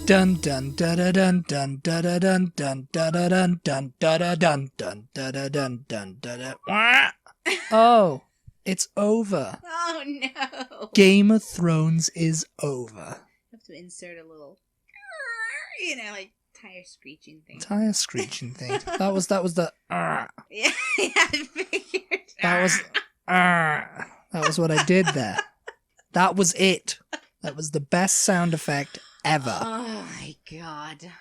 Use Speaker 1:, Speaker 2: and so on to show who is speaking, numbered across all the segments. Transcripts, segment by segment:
Speaker 1: Dun dun da da dun dun da da dun dun da da dun dun da da dun dun da da dun dun da da. Oh, it's over.
Speaker 2: Oh no!
Speaker 1: Game of Thrones is over.
Speaker 2: You have to insert a little, like tire screeching thing.
Speaker 1: Tire screeching thing. That was the.
Speaker 2: Yeah, I figured.
Speaker 1: That was what I did there. That was it. That was the best sound effect ever.
Speaker 2: Oh my god.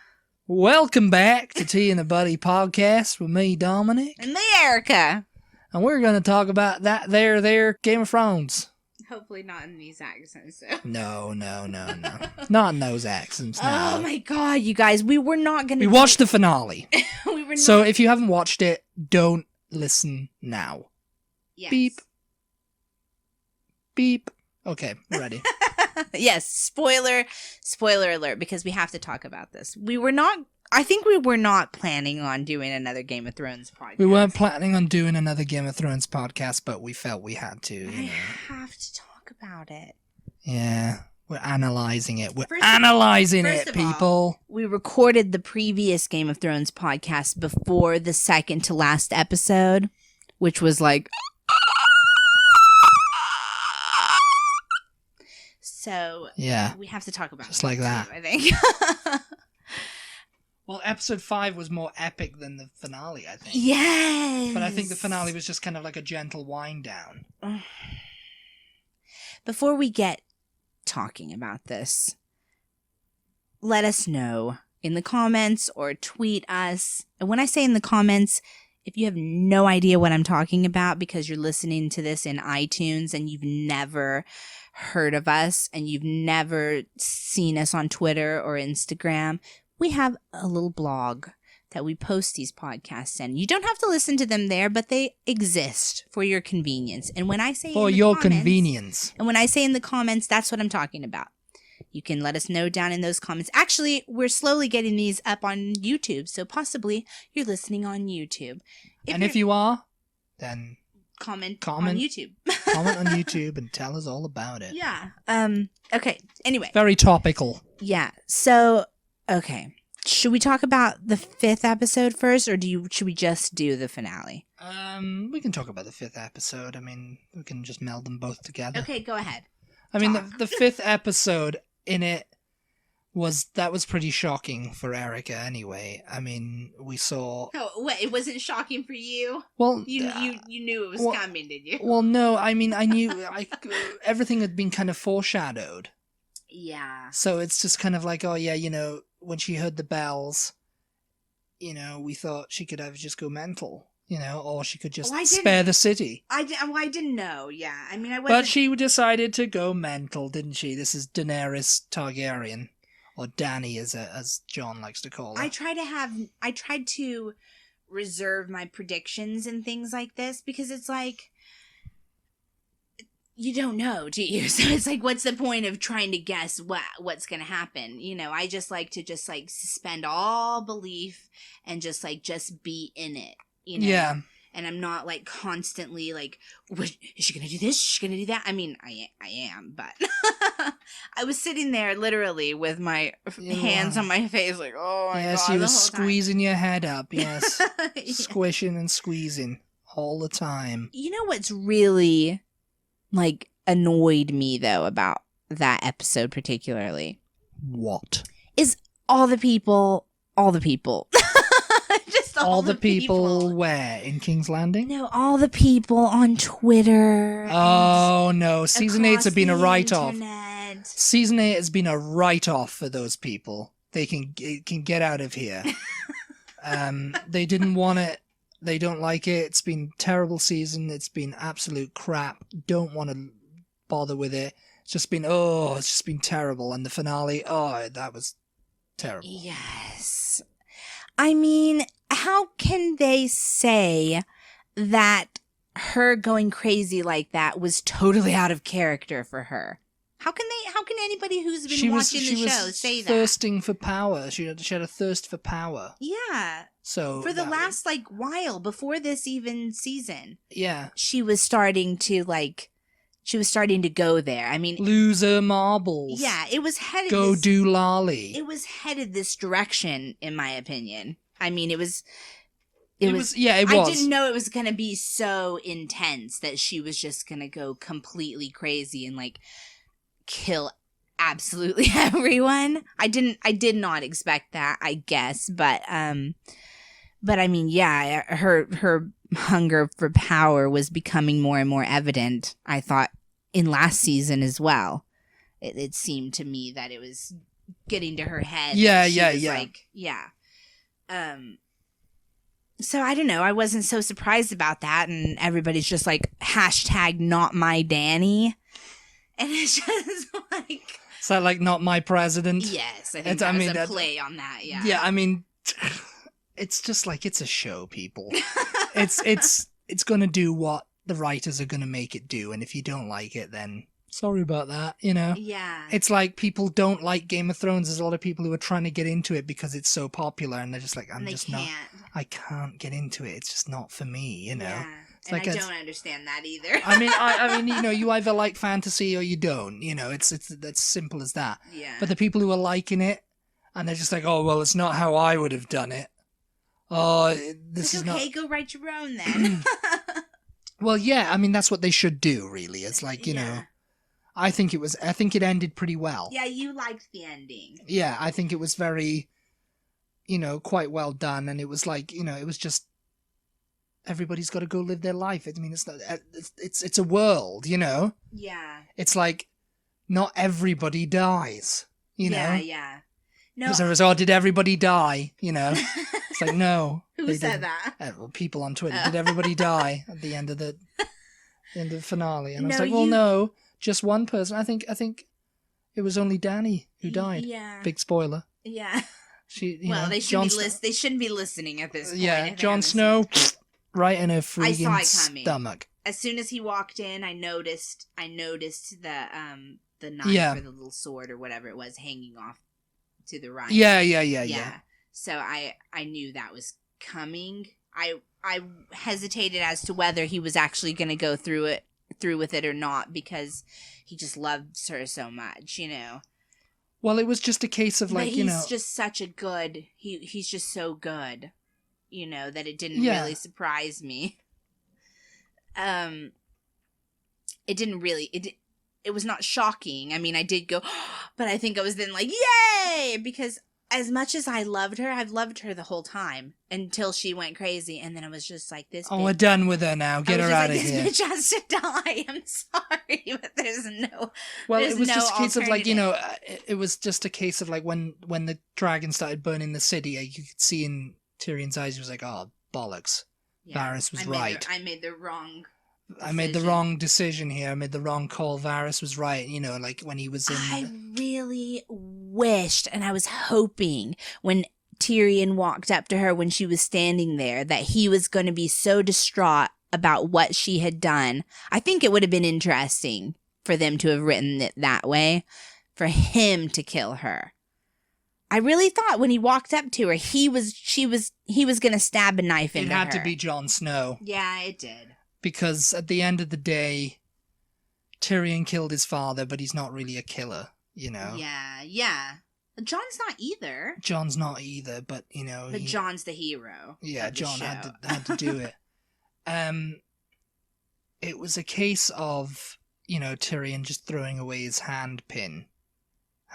Speaker 1: Welcome back to Tea and the Butty podcast with me, Dominic.
Speaker 2: And me, Erica.
Speaker 1: And we're going to talk about that there Game of Thrones.
Speaker 2: Hopefully not in these accents. So.
Speaker 1: No. Not in those accents, no.
Speaker 2: Oh my god, you guys. We were not going to...
Speaker 1: We watched the finale.
Speaker 2: We were not...
Speaker 1: So if you haven't watched it, don't listen now.
Speaker 2: Yes.
Speaker 1: Beep. Beep. Okay, ready.
Speaker 2: Yes, spoiler alert, because we have to talk about this. I think we were not planning on doing another Game of Thrones podcast.
Speaker 1: We weren't planning on doing another Game of Thrones podcast, but we felt we had to.
Speaker 2: I have to talk about it.
Speaker 1: Yeah, we're analyzing it. We're
Speaker 2: First
Speaker 1: analyzing
Speaker 2: of
Speaker 1: it,
Speaker 2: all,
Speaker 1: people.
Speaker 2: We recorded the previous Game of Thrones podcast before the second to last episode, which was like... So,
Speaker 1: yeah,
Speaker 2: we have to talk about
Speaker 1: just like that.
Speaker 2: too, I think.
Speaker 1: Well, episode 5 was more epic than the finale, I think.
Speaker 2: Yes!
Speaker 1: But I think the finale was just kind of like a gentle wind down.
Speaker 2: Before we get talking about this, let us know in the comments or tweet us. And when I say in the comments, if you have no idea what I'm talking about because you're listening to this in iTunes and you've never heard of us and you've never seen us on Twitter or Instagram, we have a little blog that we post these podcasts in. You don't have to listen to them there, but they exist for your convenience. And when I say
Speaker 1: for your convenience,
Speaker 2: and when I say in the comments, that's what I'm talking about. You can let us know down in those comments. Actually, we're slowly getting these up on YouTube, so possibly you're listening on YouTube.
Speaker 1: If you are, then
Speaker 2: comment on YouTube.
Speaker 1: Comment on YouTube and tell us all about it.
Speaker 2: Yeah. Okay. Anyway.
Speaker 1: Very topical.
Speaker 2: Yeah. So, okay. Should we talk about the 5th episode first, or should we just do the finale?
Speaker 1: We can talk about the 5th episode. I mean, we can just meld them both together.
Speaker 2: Okay, go ahead.
Speaker 1: I mean, the 5th episode in it was pretty shocking for Erica anyway. I mean, we saw...
Speaker 2: Oh, what? It wasn't shocking for you?
Speaker 1: Well...
Speaker 2: You knew it was coming, did you?
Speaker 1: Well, no, I mean, I knew... everything had been kind of foreshadowed.
Speaker 2: Yeah.
Speaker 1: So it's just kind of like, oh yeah, when she heard the bells, we thought she could either just go mental, or she could just spare the city.
Speaker 2: I didn't know, yeah. I mean, I wasn't...
Speaker 1: But she decided to go mental, didn't she? This is Daenerys Targaryen. Or Dany, as Jon likes to call her.
Speaker 2: I tried to reserve my predictions and things like this because it's like, you don't know, do you? So it's like, what's the point of trying to guess what's going to happen? I just like to suspend all belief and just be in it,
Speaker 1: Yeah.
Speaker 2: And I'm not constantly is she going to do this? Is she going to do that? I mean, I am, but I was sitting there literally with my hands on my face oh my God.
Speaker 1: Yes, you were squeezing your head up, yes.
Speaker 2: Yeah.
Speaker 1: Squishing and squeezing all the time.
Speaker 2: You know what's really annoyed me though about that episode particularly?
Speaker 1: What?
Speaker 2: Is all the people. Just
Speaker 1: all the people where? In King's Landing?
Speaker 2: No, all the people on Twitter.
Speaker 1: Oh, no. Season 8 has been a write-off.
Speaker 2: Internet.
Speaker 1: Season 8 has been a write-off for those people. They can get out of here. They didn't want it. They don't like it. It's been a terrible season. It's been absolute crap. Don't want to bother with it. It's just been terrible. And the finale, that was terrible.
Speaker 2: Yes. I mean, how can they say that her going crazy like that was totally out of character for her? How can anybody who's been watching the show say that?
Speaker 1: She was thirsting for power. She had a thirst for power.
Speaker 2: Yeah.
Speaker 1: So
Speaker 2: for the last while before this even season.
Speaker 1: Yeah.
Speaker 2: She was starting to She was starting to go there. I mean,
Speaker 1: loser marbles.
Speaker 2: yeah, it was headed.
Speaker 1: Go do lolly.
Speaker 2: It was headed this direction, in my opinion. I mean, it was.
Speaker 1: Yeah, it was.
Speaker 2: I didn't know it was going to be so intense that she was just going to go completely crazy and like kill absolutely everyone. I did not expect that, I guess, but I mean, yeah, her hunger for power was becoming more and more evident. I thought in last season as well. It seemed to me that it was getting to her head.
Speaker 1: Yeah.
Speaker 2: Like, yeah. So I don't know. I wasn't so surprised about that, and everybody's just like #not my Dany, and it's just like.
Speaker 1: Is that like not my president?
Speaker 2: Yes, I think that was a play on that. Yeah.
Speaker 1: Yeah, I mean, it's just like it's a show, people. it's gonna do what the writers are gonna make it do, and if you don't like it, then sorry about that. You know.
Speaker 2: Yeah.
Speaker 1: It's like people don't like Game of Thrones. There's a lot of people who are trying to get into it because it's so popular, and they're just like, I can't get into it. It's just not for me. You know.
Speaker 2: Yeah.
Speaker 1: It's
Speaker 2: and
Speaker 1: like
Speaker 2: I don't understand that either.
Speaker 1: I mean, you know, you either like fantasy or you don't. You know, it's that's simple as that.
Speaker 2: Yeah.
Speaker 1: But the people who are liking it, and they're just like, oh well, it's not how I would have done it. Oh, this is
Speaker 2: okay,
Speaker 1: not.
Speaker 2: go write your own then.
Speaker 1: Well, yeah, I mean that's what they should do. Really, it's like you know, I think it ended pretty well.
Speaker 2: Yeah, you liked the ending.
Speaker 1: Yeah, I think it was very, you know, quite well done, and it was like you know, it was just. Everybody's got to go live their life. I mean, it's a world, you know.
Speaker 2: Yeah.
Speaker 1: It's like not everybody dies, you know.
Speaker 2: Yeah. No.
Speaker 1: Because there was, did everybody die? You know. It's like no.
Speaker 2: Who said that?
Speaker 1: Well, people on Twitter. Did everybody die at the end of the finale? And I was
Speaker 2: No,
Speaker 1: like, well, no, just one person. I think it was only Dany who died.
Speaker 2: Yeah.
Speaker 1: Big spoiler.
Speaker 2: Yeah.
Speaker 1: She.
Speaker 2: They shouldn't be listening at this point.
Speaker 1: Yeah, Jon Snow. Right in her freaking stomach.
Speaker 2: As soon as he walked in, I noticed the knife or the little sword or whatever it was hanging off to the right.
Speaker 1: Yeah.
Speaker 2: So I knew that was coming. I hesitated as to whether he was actually going to go through with it or not because he just loves her so much, you know.
Speaker 1: Well, it was just a case of like, you know,
Speaker 2: he's just such a good. He's just so good. You know, that it didn't really surprise me. It didn't really, it was not shocking. I mean, I did go, but I think I was then like, yay! Because as much as I loved her, I've loved her the whole time until she went crazy. And then I was just like, this bitch.
Speaker 1: We're done with her now. Get her out of here.
Speaker 2: This bitch has to die. I'm sorry, but there's no.
Speaker 1: Well, it was just a case of like, you know,
Speaker 2: alternative.
Speaker 1: it was just a case of like when the dragon started burning the city, you could see in Tyrion's eyes, he was like, oh, bollocks.
Speaker 2: Yeah,
Speaker 1: Varys was right.
Speaker 2: I made the wrong decision.
Speaker 1: I made the wrong decision here. I made the wrong call. Varys was right. You know, like when he was in...
Speaker 2: I really wished, and I was hoping, when Tyrion walked up to her when she was standing there, that he was going to be so distraught about what she had done. I think it would have been interesting for them to have written it that way, for him to kill her. I really thought when he walked up to her, he was going to stab a knife into her.
Speaker 1: It had to be Jon Snow.
Speaker 2: Yeah, it did.
Speaker 1: Because at the end of the day, Tyrion killed his father, but he's not really a killer, you know?
Speaker 2: Yeah. Jon's not either.
Speaker 1: Jon's not either, but, you know...
Speaker 2: But Jon's the hero.
Speaker 1: Yeah, Jon had to do it. It was a case of, you know, Tyrion just throwing away his hand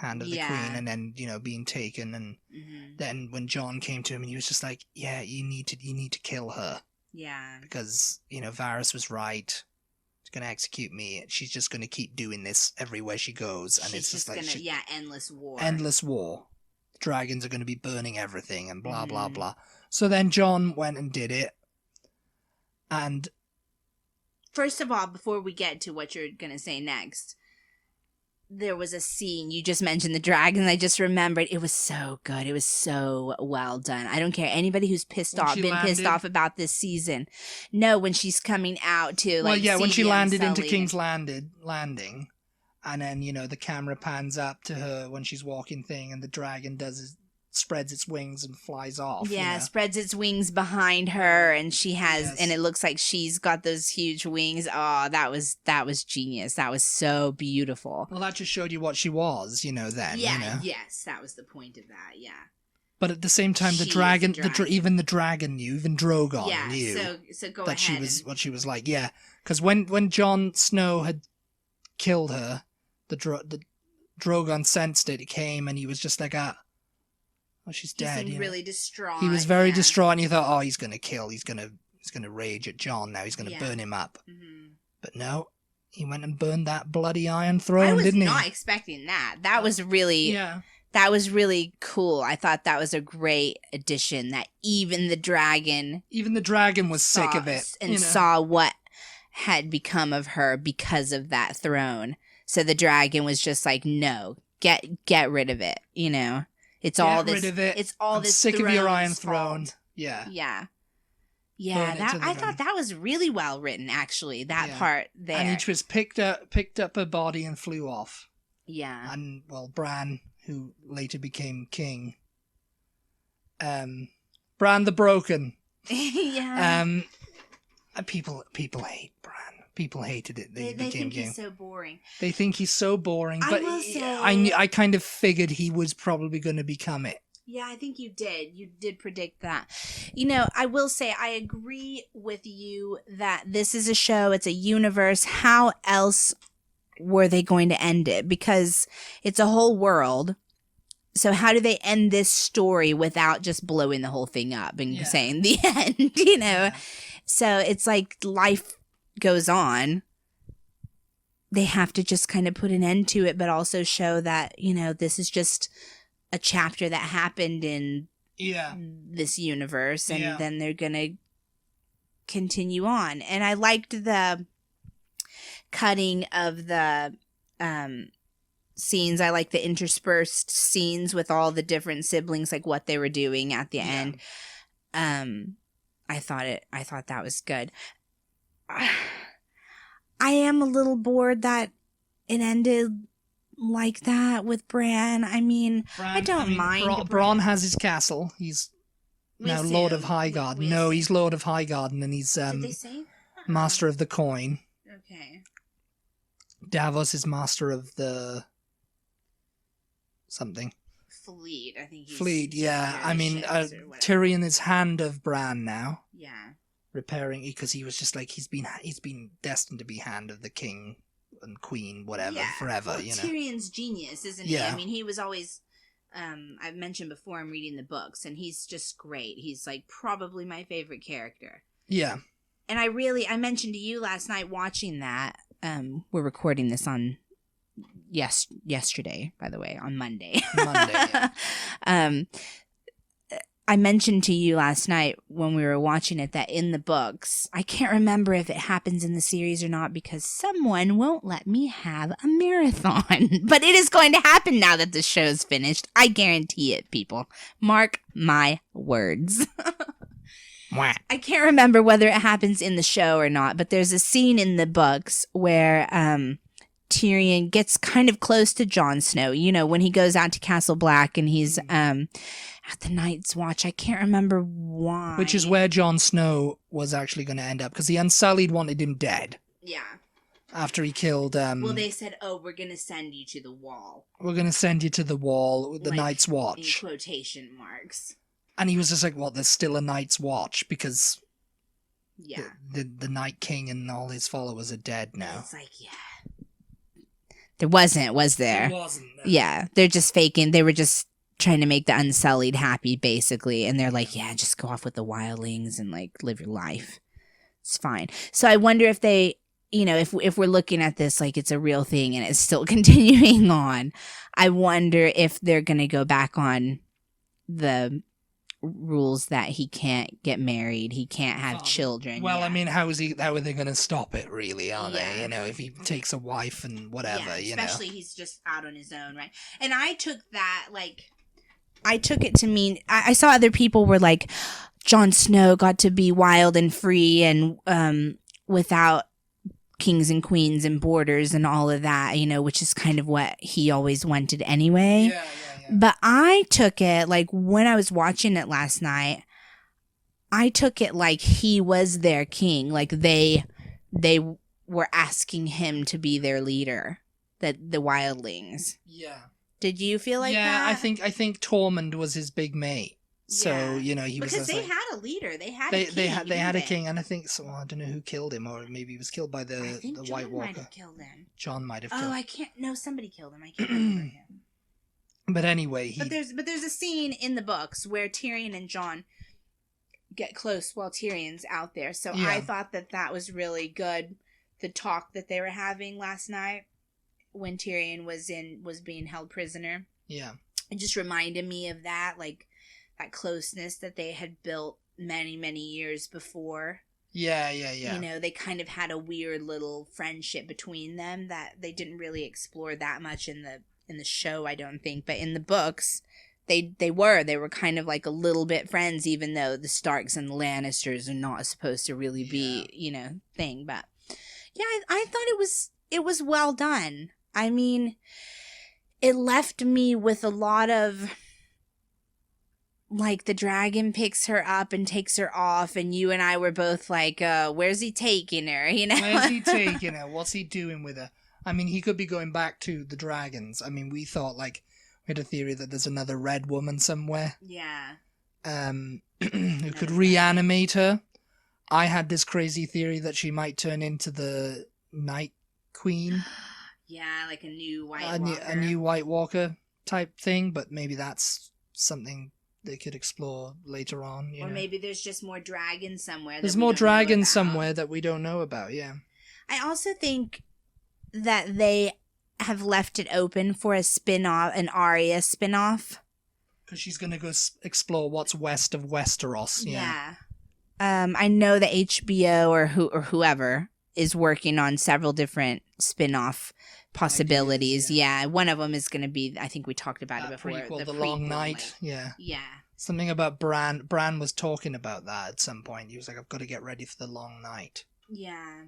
Speaker 1: of the queen, and then, you know, being taken, and then when Jon came to him, and he was just like, yeah, you need to kill her.
Speaker 2: Yeah.
Speaker 1: Because, you know, Varys was right. She's going to execute me. She's just going to keep doing this everywhere she goes. And it's just like...
Speaker 2: endless war.
Speaker 1: Endless war. The dragons are going to be burning everything and blah, blah, blah. So then Jon went and did it. And...
Speaker 2: First of all, before we get to what you're going to say next... There was a scene, you just mentioned the dragon, I just remembered. It was so good. It was so well done. I don't care. Anybody who's pissed off about this season. No, when she's coming out to
Speaker 1: when she landed into
Speaker 2: leaving.
Speaker 1: King's Landing, and then, you know, the camera pans up to her when she's walking thing, and the dragon does his spreads its wings and flies off.
Speaker 2: Yeah,
Speaker 1: you know?
Speaker 2: spreads its wings behind her, and she has,
Speaker 1: Yes.
Speaker 2: and it looks like she's got those huge wings. Oh, that was genius. That was so beautiful.
Speaker 1: Well, that just showed you what she was, then.
Speaker 2: Yes, that was the point of that. Yeah.
Speaker 1: But at the same time, the
Speaker 2: She is
Speaker 1: dragon,
Speaker 2: a dragon.
Speaker 1: even the dragon knew, even Drogon knew
Speaker 2: So go
Speaker 1: that
Speaker 2: ahead.
Speaker 1: what she was like. Yeah, because when Jon Snow had killed her, the Drogon sensed it. It came, and he was just like, oh, she's dead.
Speaker 2: He seemed really distraught.
Speaker 1: He was very distraught, and you thought, oh, he's gonna kill. He's gonna rage at Jon now. He's gonna burn him up.
Speaker 2: Mm-hmm.
Speaker 1: But no, he went and burned that bloody Iron Throne, didn't he?
Speaker 2: I was not expecting that. That was really.
Speaker 1: Yeah.
Speaker 2: That was really cool. I thought that was a great addition, that even the dragon
Speaker 1: was sick of it.
Speaker 2: And saw what had become of her because of that throne. So the dragon was just like, no, get rid of it. It's all this. Rid of it. It's all
Speaker 1: I'm
Speaker 2: this.
Speaker 1: Sick of your Iron
Speaker 2: Throne.
Speaker 1: Yeah.
Speaker 2: Yeah. Yeah, I thought that was really well written, actually, that part there.
Speaker 1: And he just picked up her body and flew off.
Speaker 2: Yeah.
Speaker 1: And, Bran, who later became king. Bran the Broken.
Speaker 2: Yeah.
Speaker 1: And people hate Bran. People hated it. They
Speaker 2: think he's so boring.
Speaker 1: They think he's so boring. But
Speaker 2: I
Speaker 1: I kind of figured he was probably going to become it.
Speaker 2: Yeah, I think you did. You did predict that. I will say I agree with you that this is a show. It's a universe. How else were they going to end it? Because it's a whole world. So how do they end this story without just blowing the whole thing up and saying the end,
Speaker 1: Yeah.
Speaker 2: So it's like life goes on. They have to just kind of put an end to it, but also show that, this is just a chapter that happened in this universe, and then they're going to continue on. And I liked the cutting of the scenes. I like the interspersed scenes with all the different siblings, like what they were doing at the end. I thought that was good. I am a little bored that it ended like that with Bran. I mean, I don't mind.
Speaker 1: Bran has his castle. He's now Lord of Highgarden. No, he's Lord of Highgarden, and he's
Speaker 2: Did they say?
Speaker 1: Master of the Coin.
Speaker 2: Okay.
Speaker 1: Davos is Master of the something.
Speaker 2: Fleet, I think.
Speaker 1: Fleet, yeah. I mean, Tyrion is Hand of Bran now.
Speaker 2: Yeah.
Speaker 1: Repairing, because he was just like he's been destined to be Hand of the King and Queen, whatever, forever.
Speaker 2: Well, Tyrion's genius, isn't he?
Speaker 1: Yeah.
Speaker 2: I mean, he was always. I've mentioned before, I'm reading the books, and he's just great. He's like probably my favorite character.
Speaker 1: Yeah.
Speaker 2: And I mentioned to you last night watching that. We're recording this on yesterday, by the way, on Monday.
Speaker 1: Yeah.
Speaker 2: I mentioned to you last night when we were watching it that in the books, I can't remember if it happens in the series or not because someone won't let me have a marathon. But it is going to happen now that the show's finished. I guarantee it, people. Mark my words. I can't remember whether it happens in the show or not, but there's a scene in the books where Tyrion gets kind of close to Jon Snow, when he goes out to Castle Black and he's at the Night's Watch. I can't remember why.
Speaker 1: Which is where Jon Snow was actually going to end up, because the Unsullied wanted him dead.
Speaker 2: Yeah.
Speaker 1: After he killed...
Speaker 2: well, they said, we're going to send you to the wall.
Speaker 1: We're going to send you to the wall with the Night's Watch.
Speaker 2: In quotation marks.
Speaker 1: And he was just like, there's still a Night's Watch, because
Speaker 2: yeah,
Speaker 1: the Night King and all his followers are dead now.
Speaker 2: It's like, there wasn't, was there?
Speaker 1: There wasn't. No.
Speaker 2: Yeah, they're just faking. They were just trying to make the Unsullied happy, basically. And they're like, just go off with the wildlings and, live your life. It's fine. So I wonder if they, if we're looking at this like it's a real thing and it's still continuing on, I wonder if they're going to go back on the rules that he can't get married, he can't have children.
Speaker 1: Well, I mean, how are they going to stop it, really, are they? If he takes a wife and whatever,
Speaker 2: especially he's just out on his own, right? And I took that, I took it to mean, I saw other people were like, Jon Snow got to be wild and free and without kings and queens and borders and all of that, which is kind of what he always wanted anyway. But I took it, like, when I was watching it last night, I took it like he was their king. Like, they were asking him to be their leader, the wildlings.
Speaker 1: Yeah.
Speaker 2: Did you feel like that?
Speaker 1: Yeah, I think Tormund was his big mate. So,
Speaker 2: Yeah.
Speaker 1: you know, he was
Speaker 2: because they
Speaker 1: like,
Speaker 2: had a leader. They had a king.
Speaker 1: they had a king, and I think so. I don't know who killed him, or maybe he was killed by the White Walker.
Speaker 2: Might have killed him.
Speaker 1: Jon might have killed.
Speaker 2: Oh, I can't. No, somebody killed him. I can't remember him.
Speaker 1: But anyway,
Speaker 2: But there's a scene in the books where Tyrion and Jon get close while Tyrion's out there. So
Speaker 1: Yeah.
Speaker 2: I thought that was really good. The talk that they were having last night when Tyrion was being held prisoner.
Speaker 1: Yeah.
Speaker 2: It just reminded me of that, like that closeness that they had built many, many years before.
Speaker 1: Yeah.
Speaker 2: You know, they kind of had a weird little friendship between them that they didn't really explore that much in the show, I don't think. But in the books, they were kind of like a little bit friends, even though the Starks and the Lannisters are not supposed to really be, you know, thing. But yeah, I thought it was well done. I mean, it left me with a lot of, like, the dragon picks her up and takes her off, and you and I were both like, where's he taking her, you know?
Speaker 1: Where's he taking her? What's he doing with her? I mean, he could be going back to the dragons. I mean, we thought, like, we had a theory that there's another red woman somewhere.
Speaker 2: Yeah.
Speaker 1: Who could reanimate her. I had this crazy theory that she might turn into the Night Queen.
Speaker 2: Yeah, like a new White Walker.
Speaker 1: A new White Walker type thing, but maybe that's something they could explore later on.
Speaker 2: Or maybe there's just more dragons somewhere.
Speaker 1: There's more dragons somewhere that we don't know about, yeah.
Speaker 2: I also think that they have left it open for a spin-off, an Arya spin-off.
Speaker 1: Because she's going to go explore what's west of Westeros,
Speaker 2: yeah. I know that HBO or whoever is working on several different spin-off possibilities.
Speaker 1: Ideas,
Speaker 2: yeah, one of them is going to be, I think we talked about it before.
Speaker 1: Prequel, the
Speaker 2: prequel,
Speaker 1: Long Night, yeah.
Speaker 2: Yeah.
Speaker 1: Something about Bran. Bran was talking about that at some point. He was like, I've got to get ready for the Long Night.
Speaker 2: Yeah.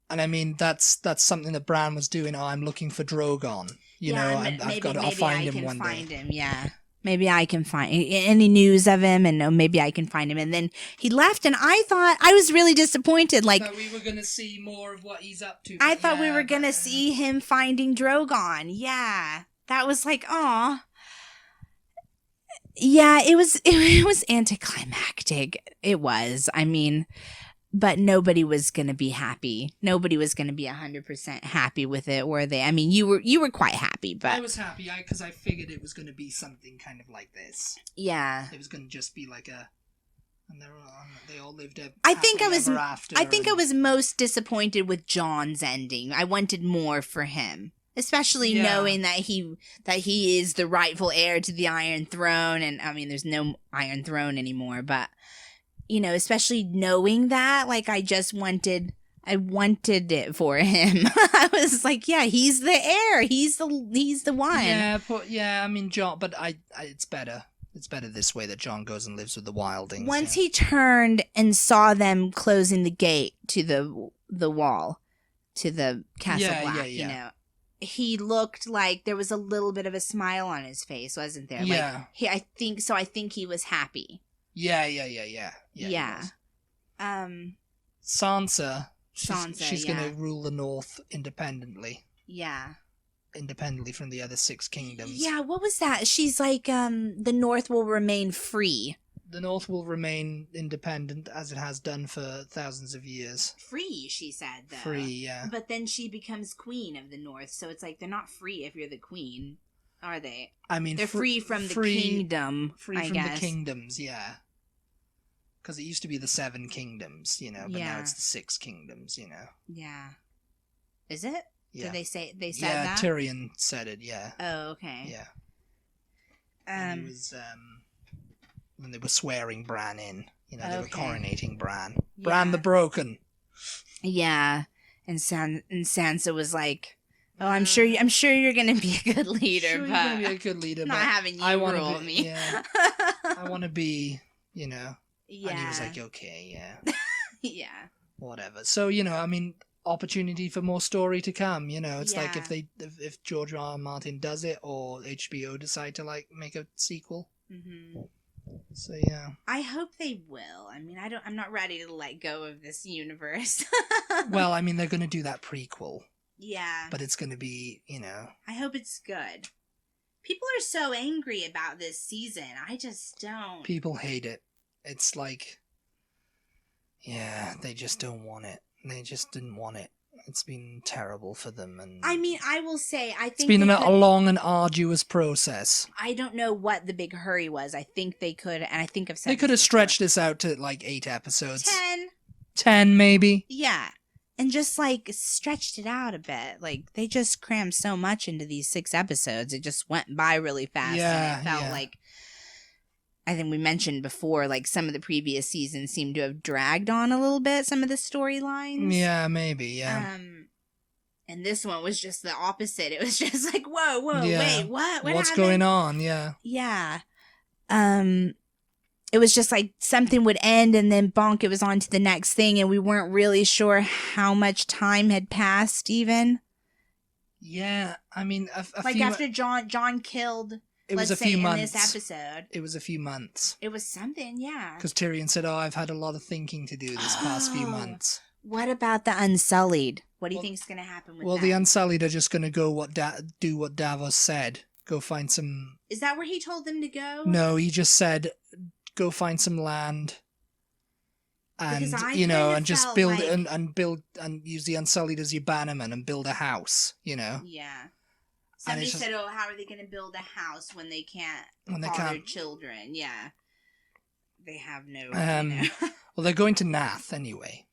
Speaker 1: And I mean, that's something that Bran was doing. Oh, I'm looking for Drogon. You know, I'll find him one day.
Speaker 2: Maybe I can find him, yeah. Maybe I can find any news of him, and maybe I can find him. And then he left, and I thought, I was really disappointed. Like,
Speaker 1: we were going to see more of what he's up to.
Speaker 2: I thought we were going to see him finding Drogon. Yeah. That was like, aw. Yeah, it was anticlimactic. It was. I mean, but nobody was going to be happy. Nobody was going to be 100% happy with it, were they? I mean, you were quite happy, but
Speaker 1: I was happy because I figured it was going to be something kind of like this.
Speaker 2: Yeah.
Speaker 1: It was going to just be like and they all lived
Speaker 2: I think I was
Speaker 1: after,
Speaker 2: most disappointed with Jon's ending. I wanted more for him. Especially knowing that he is the rightful heir to the Iron Throne, and I mean, there's no Iron Throne anymore, but you know, especially knowing that, like, I wanted it for him. I was like, yeah, he's the heir, he's the one.
Speaker 1: Yeah, I mean, Jon, but it's better this way that Jon goes and lives with the wildlings.
Speaker 2: Once he turned and saw them closing the gate to the wall, to the Castle Black, you know. He looked like there was a little bit of a smile on his face, wasn't there?
Speaker 1: Yeah.
Speaker 2: Like, I think he was happy.
Speaker 1: Yeah. Sansa, she's going to rule the North independently.
Speaker 2: Yeah.
Speaker 1: Independently from the other 6 kingdoms.
Speaker 2: Yeah, what was that? She's like, the North will remain free.
Speaker 1: The North will remain independent, as it has done for thousands of years.
Speaker 2: Free, she said, though.
Speaker 1: Free, yeah.
Speaker 2: But then she becomes queen of the North, so it's like they're not free if you're the queen, are they?
Speaker 1: I mean,
Speaker 2: they're free from the kingdom,
Speaker 1: Free from the kingdoms, yeah. Because it used to be the 7 kingdoms, you know, but now it's the 6 kingdoms, you know.
Speaker 2: Yeah. Is it?
Speaker 1: Yeah.
Speaker 2: Did they said that?
Speaker 1: Yeah, Tyrion said it, yeah.
Speaker 2: Oh, okay.
Speaker 1: Yeah. And he was, when they were swearing Bran in. You know, they were coronating Bran. Yeah. Bran the Broken.
Speaker 2: Yeah. And Sansa was like, oh, I'm sure you're going to be a good leader, but...
Speaker 1: you're going to be a good leader,
Speaker 2: not having you rule me.
Speaker 1: Yeah. I want to be, you know...
Speaker 2: Yeah.
Speaker 1: And he was like, okay, yeah.
Speaker 2: Yeah.
Speaker 1: Whatever. So, you know, I mean, opportunity for more story to come. You know, it's like
Speaker 2: Yeah.
Speaker 1: if George R. R. Martin does it, or HBO decide to like make a sequel.
Speaker 2: Mm-hmm.
Speaker 1: So yeah.
Speaker 2: I hope they will. I mean, I'm not ready to let go of this universe.
Speaker 1: Well, I mean, they're going to do that prequel,
Speaker 2: yeah.
Speaker 1: but it's going to be, you know.
Speaker 2: I hope it's good. People are so angry about this season. I just don't.
Speaker 1: People hate it. It's like, yeah, they just don't want it. They just didn't want it. It's been terrible for them, and
Speaker 2: I mean, I will say, I think
Speaker 1: it's been
Speaker 2: they
Speaker 1: a long and arduous process.
Speaker 2: I don't know what the big hurry was. I think they could, and I think I've said
Speaker 1: They could have
Speaker 2: this before.
Speaker 1: stretched this out to like 8 episodes.
Speaker 2: 10.
Speaker 1: Maybe.
Speaker 2: Yeah. And just like stretched it out a bit. Like they just crammed so much into these 6 episodes. It just went by really fast.
Speaker 1: Yeah,
Speaker 2: And it felt like, I think we mentioned before, like some of the previous seasons seemed to have dragged on a little bit, some of the storylines.
Speaker 1: Yeah, maybe, yeah.
Speaker 2: And this one was just the opposite. It was just like, whoa,
Speaker 1: Yeah.
Speaker 2: wait, what?
Speaker 1: What's
Speaker 2: happened?
Speaker 1: going on? Yeah.
Speaker 2: Yeah. It was just like something would end and then bonk, it was on to the next thing, and we weren't really sure how much time had passed even.
Speaker 1: Yeah, I mean,
Speaker 2: like after John killed,
Speaker 1: it was
Speaker 2: let's
Speaker 1: a few
Speaker 2: say
Speaker 1: months.
Speaker 2: in this episode.
Speaker 1: It was a few months.
Speaker 2: It was something, yeah.
Speaker 1: Because Tyrion said, "Oh, I've had a lot of thinking to do this past few months."
Speaker 2: What about the Unsullied? What do you think is going to happen with that?
Speaker 1: Well, the Unsullied are just going to go do what Davos said. Go find some...
Speaker 2: Is that where he told them to go?
Speaker 1: No, he just said, go find some land and, you know, and just build
Speaker 2: like...
Speaker 1: and build and use the Unsullied as your bannerman and build a house, you know?
Speaker 2: Yeah. Somebody said, oh, how are they going to build a house when they can't father children? Yeah. They have no... you know.
Speaker 1: Well, they're going to Nath anyway.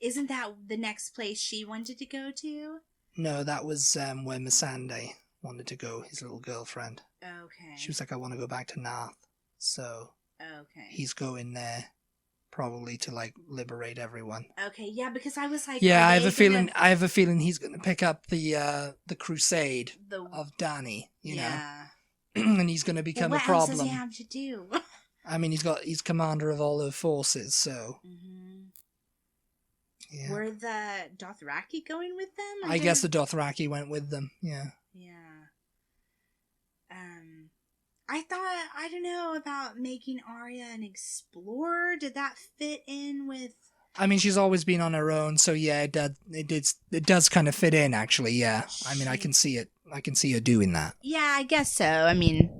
Speaker 2: Isn't that the next place she wanted to go to?
Speaker 1: No, that was where Missandei wanted to go, his little girlfriend.
Speaker 2: Okay.
Speaker 1: She was like, I want to go back to Nath. So
Speaker 2: okay,
Speaker 1: he's going there probably to like liberate everyone.
Speaker 2: Okay, yeah, because I was like,
Speaker 1: yeah, I have a feeling he's going to pick up the crusade of Dany, you know, and he's going to become a problem.
Speaker 2: What else does he have to do?
Speaker 1: I mean, he's commander of all the forces, so.
Speaker 2: Yeah. Were the Dothraki going with them?
Speaker 1: I guess the Dothraki went with them. Yeah.
Speaker 2: Yeah. I don't know about making Arya an explorer. Did that fit in with? I
Speaker 1: mean, she's always been on her own, so yeah, it does kind of fit in, actually. Yeah, I mean, I can see it. I can see her doing that.
Speaker 2: Yeah, I guess so. I mean,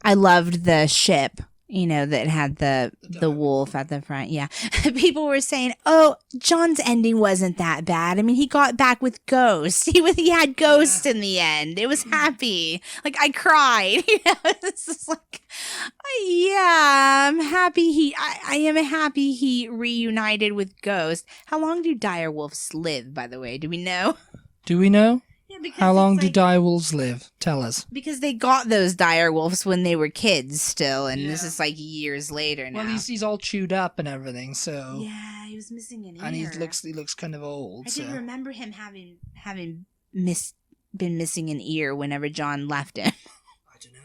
Speaker 2: I loved the ship. You know, that had the wolf at the front. Yeah. People were saying, oh, Jon's ending wasn't that bad. I mean, he got back with Ghost. He had Ghost in the end. It was happy. Like, I cried. You know, it's just like, yeah, I'm happy I am happy he reunited with Ghost. How long do direwolves live, by the way? Do we know?
Speaker 1: Do we know?
Speaker 2: Yeah,
Speaker 1: how long do direwolves live? Tell us.
Speaker 2: Because they got those direwolves when they were kids still, and this is like years later now.
Speaker 1: Well, he's all chewed up and everything, so...
Speaker 2: Yeah, he was missing an ear.
Speaker 1: And he looks kind of old,
Speaker 2: I didn't remember him having been missing an ear whenever Jon left him.
Speaker 1: I don't know,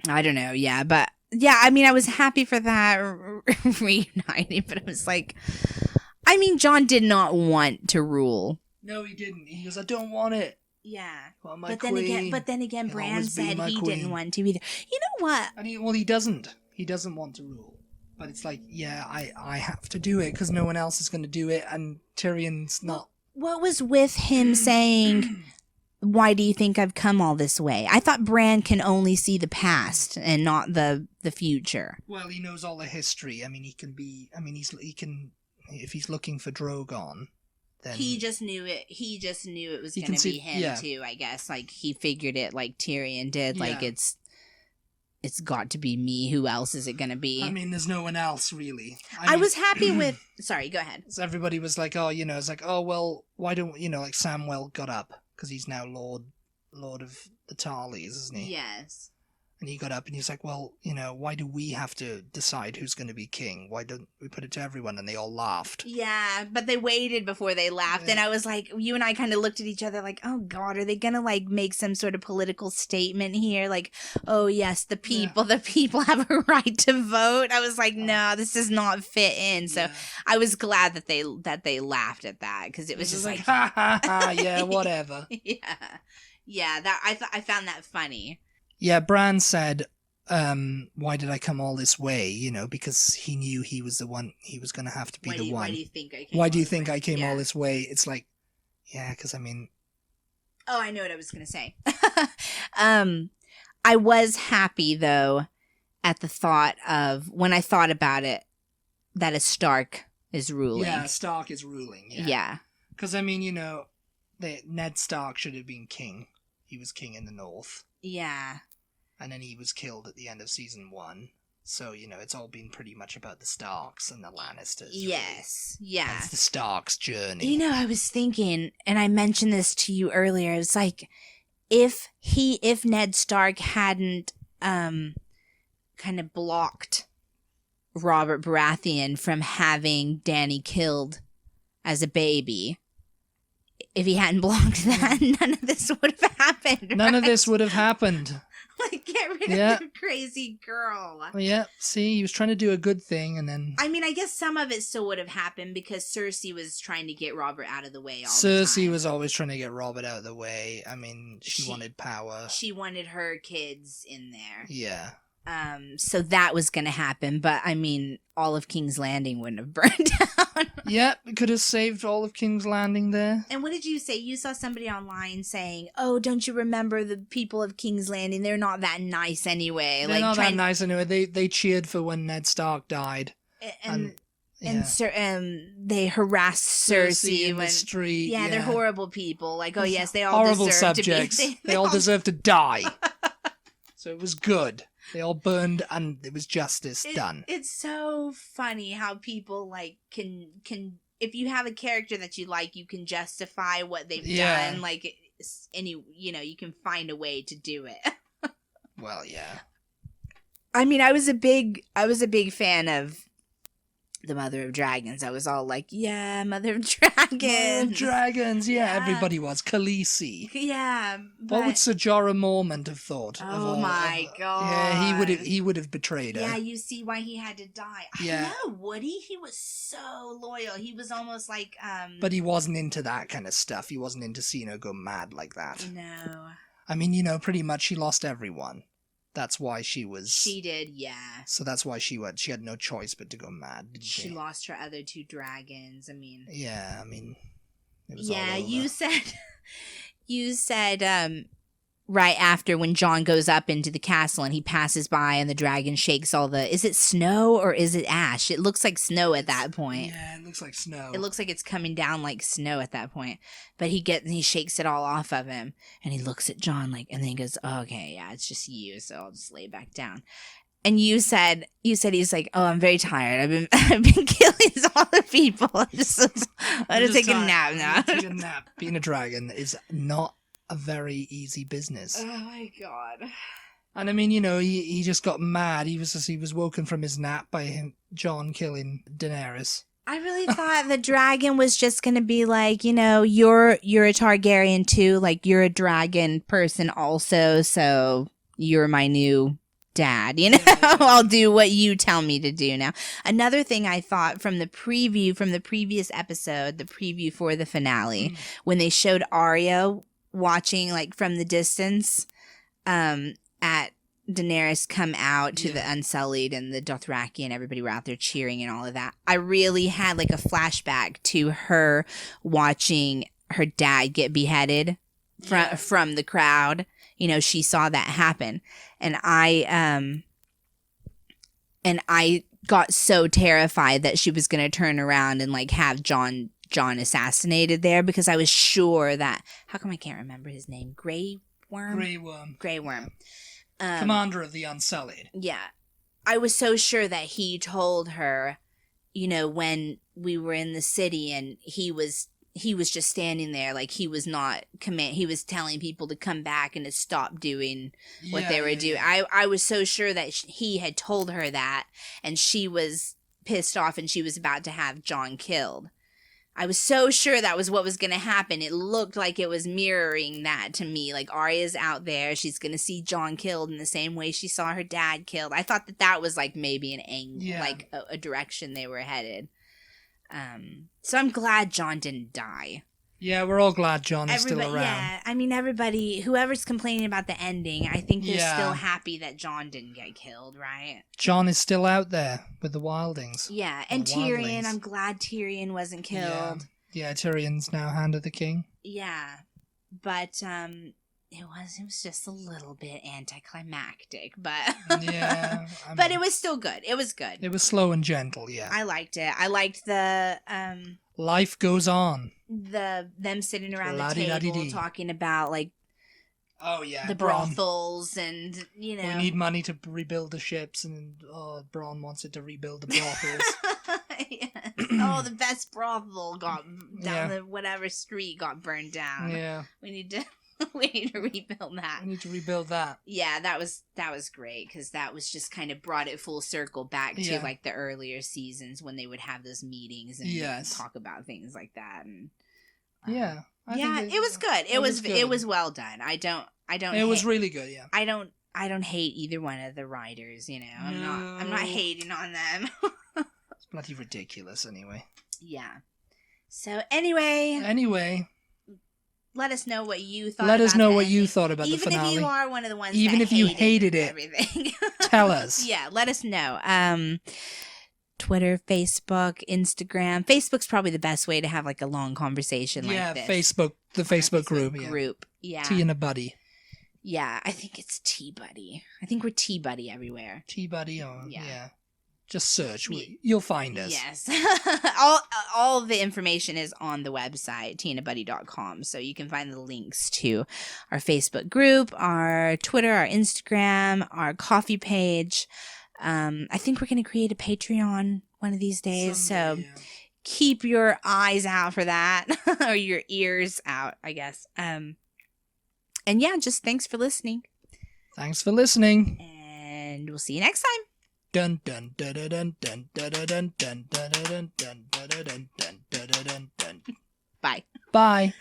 Speaker 2: yeah. I don't know, yeah, but... Yeah, I mean, I was happy for that reuniting, but it was like... I mean, Jon did not want to rule.
Speaker 1: No, he didn't. He goes, I don't want it.
Speaker 2: Yeah.
Speaker 1: Well,
Speaker 2: but then again, Bran said he didn't want to either. You know what?
Speaker 1: And he doesn't. He doesn't want to rule. But it's like, yeah, I have to do it because no one else is going to do it, and Tyrion's not.
Speaker 2: What was with him saying, why do you think I've come all this way? I thought Bran can only see the past and not the future.
Speaker 1: Well, he knows all the history. I mean, he can... If he's looking for Drogon, then...
Speaker 2: He just knew it. He just knew it was going to be him, too, I guess. Like, he figured it like Tyrion did. Yeah. Like, it's got to be me. Who else is it going to be?
Speaker 1: I mean, there's no one else, really.
Speaker 2: I was happy with... Sorry, go ahead.
Speaker 1: So everybody was like, oh, you know, it's like, oh, well, why don't... You know, like, Samwell got up, because he's now Lord of the Tarleys, isn't he?
Speaker 2: Yes.
Speaker 1: And he got up and he's like, well, why do we have to decide who's going to be king? Why don't we put it to everyone? And they all laughed.
Speaker 2: Yeah, but they waited before they laughed. Yeah. And I was like, you and I kind of looked at each other like, oh God, are they going to like make some sort of political statement here? Like, oh yes, the people have a right to vote. I was like, no, this does not fit in. So I was glad that they laughed at that, because it was just like
Speaker 1: ha ha ha, yeah, whatever.
Speaker 2: Yeah, that I found that funny.
Speaker 1: Yeah, Bran said, why did I come all this way? Because he knew he was the one, he was going to have to be the one.
Speaker 2: Why do you think I came
Speaker 1: all this way? It's like, yeah, because I mean...
Speaker 2: Oh, I know what I was going to say. I was happy, though, at the thought of, when I thought about it, that a Stark is ruling.
Speaker 1: Yeah, Stark is ruling, yeah. Because, I mean, Ned Stark should have been king. He was king in the north.
Speaker 2: Yeah.
Speaker 1: And then he was killed at the end of season 1. So, it's all been pretty much about the Starks and the Lannisters.
Speaker 2: Yes.
Speaker 1: Really.
Speaker 2: Yeah.
Speaker 1: That's the Starks' journey.
Speaker 2: I was thinking, and I mentioned this to you earlier, it's like, if Ned Stark hadn't kind of blocked Robert Baratheon from having Dany killed as a baby, if he hadn't blocked that, none of this would have happened.
Speaker 1: None of this would have happened.
Speaker 2: Like, get rid of the crazy girl.
Speaker 1: Yeah, see, he was trying to do a good thing, and then...
Speaker 2: I mean, I guess some of it still would have happened because Cersei was trying to get Robert out of the way all the time.
Speaker 1: Cersei was always trying to get Robert out of the way. I mean, she wanted power.
Speaker 2: She wanted her kids in there.
Speaker 1: Yeah.
Speaker 2: So that was going to happen, but I mean, all of King's Landing wouldn't have burned down.
Speaker 1: Yeah, we could have saved all of King's Landing there.
Speaker 2: And what did you say? You saw somebody online saying, oh, don't you remember the people of King's Landing? They're not that nice anyway.
Speaker 1: They're not that nice anyway. They cheered for when Ned Stark died.
Speaker 2: And they harassed Cersei
Speaker 1: in the street.
Speaker 2: Yeah, they're horrible people. Like, oh yes, they all
Speaker 1: horrible
Speaker 2: deserve
Speaker 1: subjects.
Speaker 2: to be.
Speaker 1: They all deserve to die. So it was good. They all burned, and it was justice done. It's
Speaker 2: so funny how people like can if you have a character that you like, you can justify what they've done. Like you can find a way to do it.
Speaker 1: Well, yeah.
Speaker 2: I mean, I was a big fan of the Mother of Dragons. I was all like, yeah, Mother of Dragons.
Speaker 1: Mother of Dragons, yeah. Everybody was. Khaleesi.
Speaker 2: Yeah.
Speaker 1: What would Ser Jorah Mormont have thought?
Speaker 2: My God.
Speaker 1: Yeah, he would have betrayed her.
Speaker 2: Yeah, you see why he had to die.
Speaker 1: Yeah.
Speaker 2: I know, Woody. He was so loyal. He was almost like...
Speaker 1: But he wasn't into that kind of stuff. He wasn't into seeing her go mad like that.
Speaker 2: No.
Speaker 1: I mean, pretty much she lost everyone. That's why she was...
Speaker 2: She did, yeah.
Speaker 1: So that's why she had no choice but to go mad, didn't she?
Speaker 2: She lost her other 2 dragons, I mean...
Speaker 1: Yeah, I mean... It was all over.
Speaker 2: You said, right after when Jon goes up into the castle and he passes by and the dragon shakes all the... Is it snow or is it ash? It looks like snow at that point.
Speaker 1: Yeah, it looks like snow.
Speaker 2: It looks like it's coming down like snow at that point. But he shakes it all off of him and he looks at Jon and then he goes, oh, okay, yeah, it's just you, so I'll just lay it back down. And you said he's like, oh, I'm very tired. I've been killing all the people. I'm just take a nap now.
Speaker 1: Take a nap. Being a dragon is not a very easy business.
Speaker 2: Oh my God.
Speaker 1: And I mean, he just got mad. He was woken from his nap by Jon killing Daenerys.
Speaker 2: I really thought the dragon was just going to be like, you're a Targaryen too. Like, you're a dragon person also. So you're my new dad, I'll do what you tell me to do now. Another thing I thought from the previous episode, the preview for the finale, when they showed Arya watching like from the distance at Daenerys come out to the Unsullied and the Dothraki and everybody were out there cheering and all of that. I really had like a flashback to her watching her dad get beheaded from the crowd. She saw that happen. And I got so terrified that she was going to turn around and like have Jon assassinated there, because I was sure that, how come I can't remember his name? Grey Worm.
Speaker 1: Commander of the Unsullied.
Speaker 2: Yeah. I was so sure that he told her, when we were in the city and he was he was just standing there, like he was not he was telling people to come back and to stop doing what they were doing.
Speaker 1: Yeah.
Speaker 2: I was so sure that he had told her that, and she was pissed off and she was about to have Jon killed. I was so sure that was what was going to happen. It looked like it was mirroring that to me. Like, Arya's out there. She's going to see Jon killed in the same way she saw her dad killed. I thought that was, like, maybe an angle, like a direction they were headed. So I'm glad Jon didn't die.
Speaker 1: Yeah, we're all glad Jon is still around.
Speaker 2: Yeah, I mean, everybody, whoever's complaining about the ending, I think they're still happy that Jon didn't get killed, right?
Speaker 1: Jon is still out there with the wildlings.
Speaker 2: Yeah, and Tyrion, I'm glad Tyrion wasn't killed.
Speaker 1: Yeah, Tyrion's now Hand of the King.
Speaker 2: Yeah, but it was just a little bit anticlimactic, but
Speaker 1: yeah,
Speaker 2: but it was still good. It was good.
Speaker 1: It was slow and gentle. Yeah,
Speaker 2: I liked it. I liked the
Speaker 1: life goes on.
Speaker 2: Them sitting around the table talking about like the brothels and we
Speaker 1: need money to rebuild the ships, and Bran wants it to rebuild the brothels.
Speaker 2: The best brothel got down the whatever street got burned down.
Speaker 1: Yeah,
Speaker 2: we need to rebuild that.
Speaker 1: We need to rebuild that.
Speaker 2: Yeah, that was great, because that was just kind of brought it full circle back to like the earlier seasons when they would have those meetings and talk about things like that. And it was good. It was well done. I don't. It
Speaker 1: was really good. Yeah.
Speaker 2: I don't hate either one of the writers. I'm not hating on them.
Speaker 1: It's bloody ridiculous, anyway.
Speaker 2: Yeah. So anyway. Let us know what you thought.
Speaker 1: Let us know what you thought about the finale.
Speaker 2: Even if you are one of the ones
Speaker 1: even
Speaker 2: that
Speaker 1: if you hated it,
Speaker 2: everything.
Speaker 1: Tell us.
Speaker 2: Yeah, let us know. Twitter, Facebook, Instagram. Facebook's probably the best way to have like a long conversation like this.
Speaker 1: Facebook, the Facebook group.
Speaker 2: Yeah.
Speaker 1: Tea and a Buddy.
Speaker 2: Yeah, I think it's Tea Buddy. I think we're Tea Buddy everywhere.
Speaker 1: Tea Buddy, yeah. Just search. You'll find us.
Speaker 2: Yes. all the information is on the website, teanabuddy.com. So you can find the links to our Facebook group, our Twitter, our Instagram, our coffee page. I think we're going to create a Patreon one of these days. Someday, so keep your eyes out for that. Or your ears out, I guess. And yeah, just thanks for listening.
Speaker 1: Thanks for listening.
Speaker 2: And we'll see you next time.
Speaker 1: Dun dun dun dun dun dun dun dun dun dun dun dun dun dun dun dun dun.
Speaker 2: Bye.
Speaker 1: Bye.